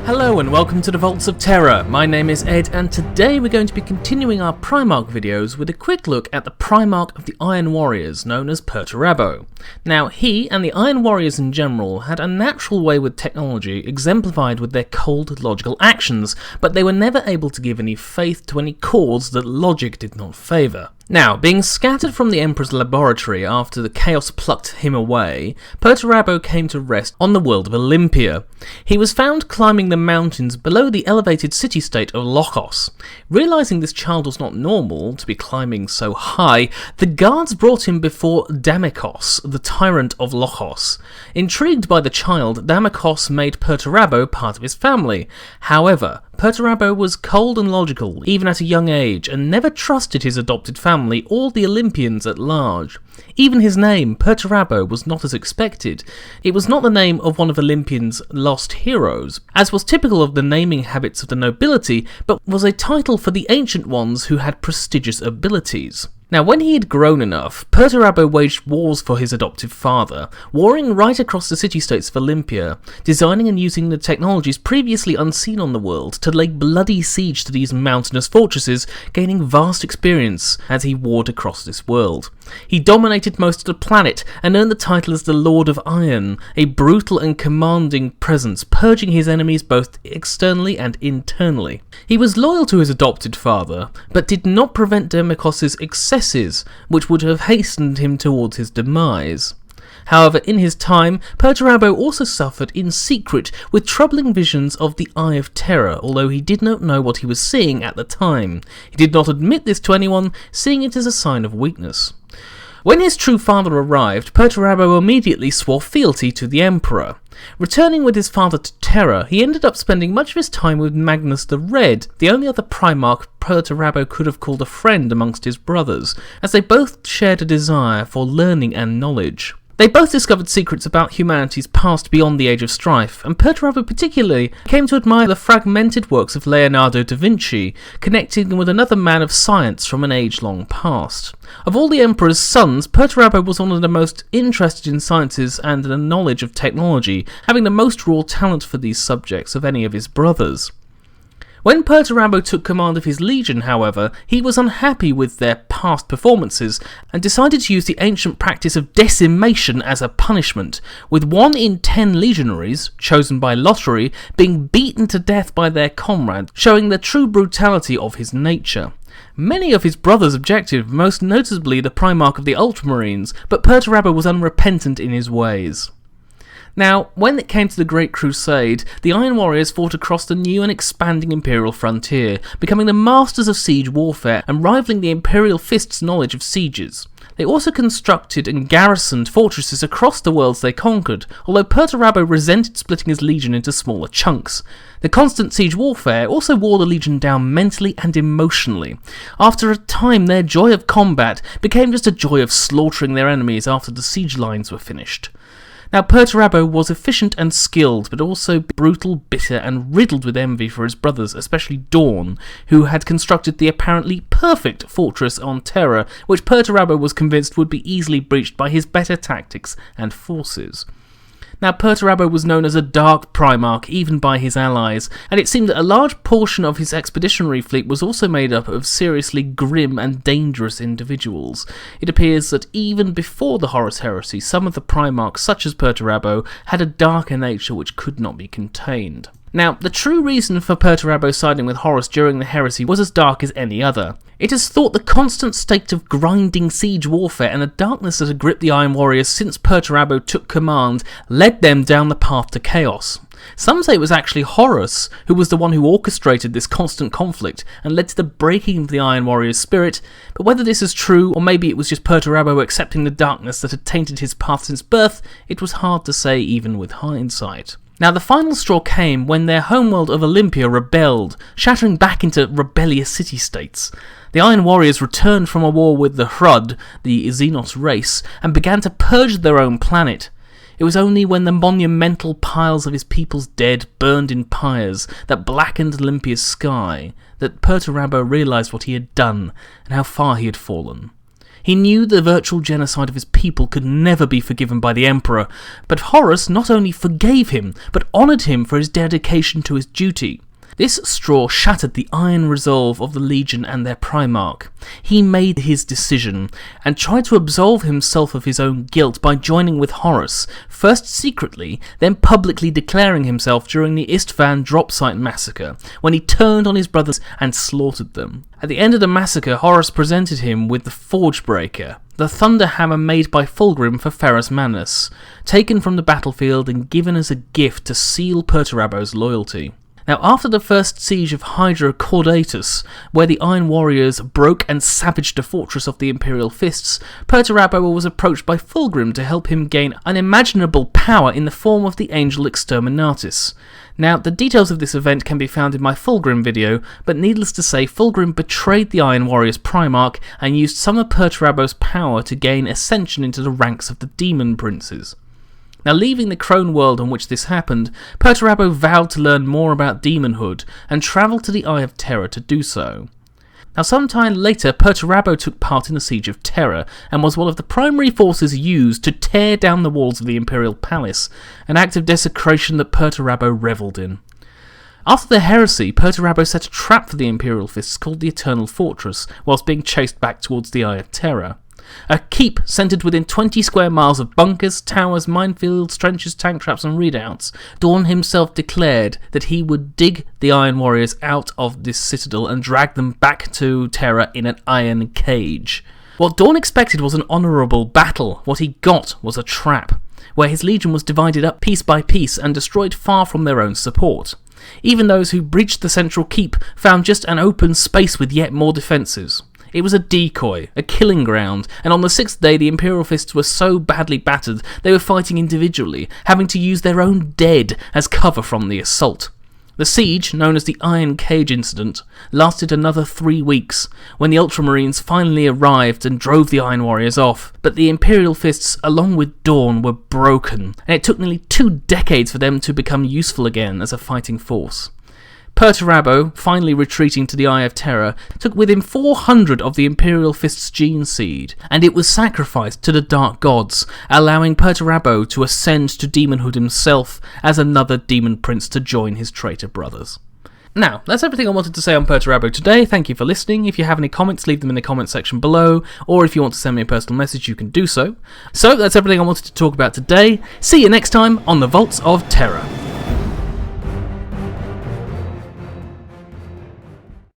Hello and welcome to the Vaults of Terra. My name is Ed and today we're going to be continuing our Primark videos with a quick look at the Primarch of the Iron Warriors, known as Perturabo. Now he, and the Iron Warriors in general, had a natural way with technology exemplified with their cold, logical actions, but they were never able to give any faith to any cause that logic did not favour. Now, being scattered from the Emperor's laboratory after the chaos plucked him away, Perturabo came to rest on the world of Olympia. He was found climbing the mountains below the elevated city-state of Lochos. Realising this child was not normal to be climbing so high, the guards brought him before Damikos, the tyrant of Lochos. Intrigued by the child, Damikos made Perturabo part of his family. However, Perturabo was cold and logical, even at a young age, and never trusted his adopted family or the Olympians at large. Even his name, Perturabo, was not as expected. It was not the name of one of Olympians' lost heroes, as was typical of the naming habits of the nobility, but was a title for the ancient ones who had prestigious abilities. Now, when he had grown enough, Perturabo waged wars for his adoptive father, warring right across the city-states of Olympia, designing and using the technologies previously unseen on the world to lay bloody siege to these mountainous fortresses, gaining vast experience as he warred across this world. He dominated most of the planet and earned the title as the Lord of Iron, a brutal and commanding presence, purging his enemies both externally and internally. He was loyal to his adopted father, but did not prevent Damikos' excesses, which would have hastened him towards his demise. However, in his time, Perturabo also suffered in secret with troubling visions of the Eye of Terror, although he did not know what he was seeing at the time. He did not admit this to anyone, seeing it as a sign of weakness. When his true father arrived, Perturabo immediately swore fealty to the Emperor. Returning with his father to Terra, he ended up spending much of his time with Magnus the Red, the only other Primarch Perturabo could have called a friend amongst his brothers, as they both shared a desire for learning and knowledge. They both discovered secrets about humanity's past beyond the Age of Strife, and Perturabo particularly came to admire the fragmented works of Leonardo da Vinci, connecting with another man of science from an age-long past. Of all the Emperor's sons, Perturabo was one of the most interested in sciences and the knowledge of technology, having the most raw talent for these subjects of any of his brothers. When Perturabo took command of his legion, however, he was unhappy with their past performances and decided to use the ancient practice of decimation as a punishment, with 1 in 10 legionaries, chosen by lottery, being beaten to death by their comrades, showing the true brutality of his nature. Many of his brothers objected, most notably the Primarch of the Ultramarines, but Perturabo was unrepentant in his ways. Now, when it came to the Great Crusade, the Iron Warriors fought across the new and expanding Imperial frontier, becoming the masters of siege warfare and rivaling the Imperial Fist's knowledge of sieges. They also constructed and garrisoned fortresses across the worlds they conquered, although Perturabo resented splitting his legion into smaller chunks. The constant siege warfare also wore the legion down mentally and emotionally. After a time, their joy of combat became just a joy of slaughtering their enemies after the siege lines were finished. Now, Perturabo was efficient and skilled, but also brutal, bitter, and riddled with envy for his brothers, especially Dawn, who had constructed the apparently perfect fortress on Terra, which Perturabo was convinced would be easily breached by his better tactics and forces. Now, Perturabo was known as a dark Primarch even by his allies, and it seemed that a large portion of his expeditionary fleet was also made up of seriously grim and dangerous individuals. It appears that even before the Horus Heresy, some of the Primarchs, such as Perturabo, had a darker nature which could not be contained. Now, the true reason for Perturabo siding with Horus during the heresy was as dark as any other. It is thought the constant state of grinding siege warfare and the darkness that had gripped the Iron Warriors since Perturabo took command led them down the path to chaos. Some say it was actually Horus who was the one who orchestrated this constant conflict and led to the breaking of the Iron Warrior's spirit, but whether this is true or maybe it was just Perturabo accepting the darkness that had tainted his path since birth, it was hard to say even with hindsight. Now, the final straw came when their homeworld of Olympia rebelled, shattering back into rebellious city-states. The Iron Warriors returned from a war with the Hrud, the Xenos race, and began to purge their own planet. It was only when the monumental piles of his people's dead burned in pyres that blackened Olympia's sky that Perturabo realised what he had done and how far he had fallen. He knew the virtual genocide of his people could never be forgiven by the Emperor, but Horus not only forgave him, but honoured him for his dedication to his duty. This straw shattered the iron resolve of the Legion and their Primarch. He made his decision, and tried to absolve himself of his own guilt by joining with Horus, first secretly, then publicly declaring himself during the Istvan Dropsite massacre, when he turned on his brothers and slaughtered them. At the end of the massacre, Horus presented him with the Forgebreaker, the thunder hammer made by Fulgrim for Ferrus Manus, taken from the battlefield and given as a gift to seal Perturabo's loyalty. Now, after the first siege of Hydra Caudatus, where the Iron Warriors broke and savaged the fortress of the Imperial Fists, Perturabo was approached by Fulgrim to help him gain unimaginable power in the form of the Angel Exterminatus. Now, the details of this event can be found in my Fulgrim video, but needless to say, Fulgrim betrayed the Iron Warriors Primarch and used some of Perturabo's power to gain ascension into the ranks of the Demon Princes. Now, leaving the Crone world on which this happened, Perturabo vowed to learn more about Deamonhood and travelled to the Eye of Terror to do so. Now, sometime later, Perturabo took part in the Siege of Terra and was one of the primary forces used to tear down the walls of the Imperial Palace, an act of desecration that Perturabo revelled in. After the heresy, Perturabo set a trap for the Imperial Fists called the Eternal Fortress, whilst being chased back towards the Eye of Terror. A keep centred within 20 square miles of bunkers, towers, minefields, trenches, tank traps and redoubts. Dawn himself declared that he would dig the Iron Warriors out of this citadel and drag them back to Terra in an iron cage. What Dawn expected was an honourable battle. What he got was a trap, where his legion was divided up piece by piece and destroyed far from their own support. Even those who breached the central keep found just an open space with yet more defences. It was a decoy, a killing ground, and on the sixth day the Imperial Fists were so badly battered they were fighting individually, having to use their own dead as cover from the assault. The siege, known as the Iron Cage Incident, lasted another 3 weeks, when the Ultramarines finally arrived and drove the Iron Warriors off, but the Imperial Fists, along with Dawn, were broken, and it took nearly 2 decades for them to become useful again as a fighting force. Perturabo, finally retreating to the Eye of Terror, took with him 400 of the Imperial Fist's gene seed, and it was sacrificed to the Dark Gods, allowing Perturabo to ascend to Deamonhood himself as another Demon Prince to join his traitor brothers. Now, that's everything I wanted to say on Perturabo today. Thank you for listening. If you have any comments, leave them in the comment section below, or if you want to send me a personal message, you can do so. So, that's everything I wanted to talk about today. See you next time on the Vaults of Terra.